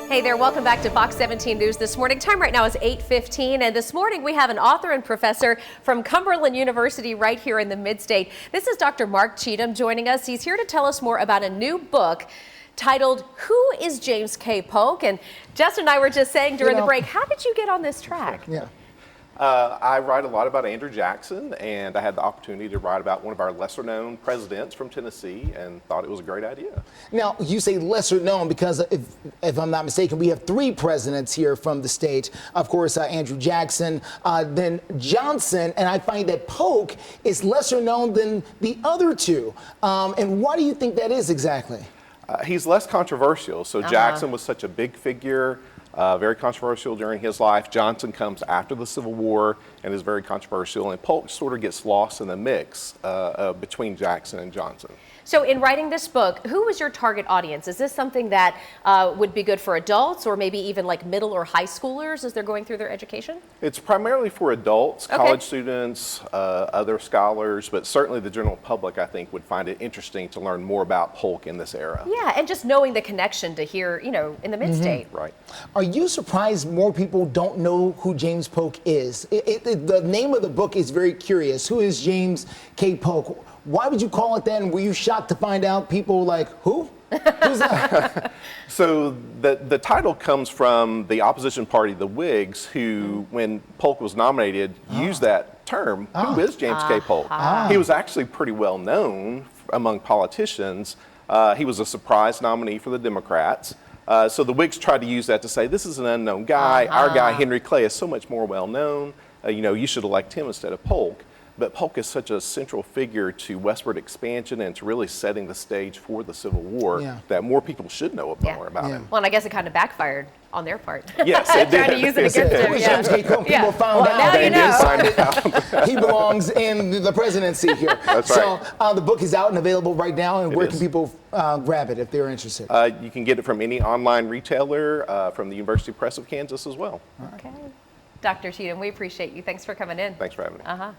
Hey there, welcome back to Fox 17 News This Morning. Time right now is 8:15, and this morning we have an author and professor from Cumberland University right here in the Mid-State. This is Dr. Mark Cheathem joining us. He's here to tell us more about a new book titled, Who is James K. Polk? And Justin and I were just saying during the break, how did you get on this track? Yeah. I write a lot about Andrew Jackson, and I had the opportunity to write about one of our lesser-known presidents from Tennessee, and thought it was a great idea. Now, you say lesser known because, if I'm not mistaken, we have three presidents here from the state. Of course, Andrew Jackson, then Johnson, and I find that Polk is lesser known than the other two. And why do you think that is exactly? He's less controversial. So Jackson was such a big figure, very controversial during his life. Johnson comes after the Civil War and is very controversial. And Polk sort of gets lost in the mix between Jackson and Johnson. So in writing this book, who was your target audience? Is this something that would be good for adults or maybe even like middle or high schoolers as they're going through their education? It's primarily for adults, college students, other scholars, but certainly the general public, I think, would find it interesting to learn more about Polk in this era. Yeah, and just knowing the connection to here, you know, in the Mid-State. Right. Are you surprised more people don't know who James Polk is? The name of the book is very curious. Who is James K. Polk? Why would you call it that? And were you shocked to find out people like, who? Who's that? So the title comes from the opposition party, the Whigs, who, when Polk was nominated, used that term. Who is James K. Polk? He was actually pretty well known among politicians. He was a surprise nominee for the Democrats. So the Whigs tried to use that to say, this is an unknown guy. Our guy, Henry Clay, is so much more well known. You know, you should elect him instead of Polk. But Polk is such a central figure to westward expansion and to really setting the stage for the Civil War that more people should know more about him. Well, and I guess it kind of backfired on their part. Yes, it did. Trying to use it against him. James K. Polk, people found out. Now you know. He belongs in the presidency here. That's so right. The book is out and available right now. And where is. can people grab it if they're interested? You can get it from any online retailer, from the University Press of Kansas as well. Okay. Dr. Cheathem, we appreciate you. Thanks for coming in. Thanks for having me.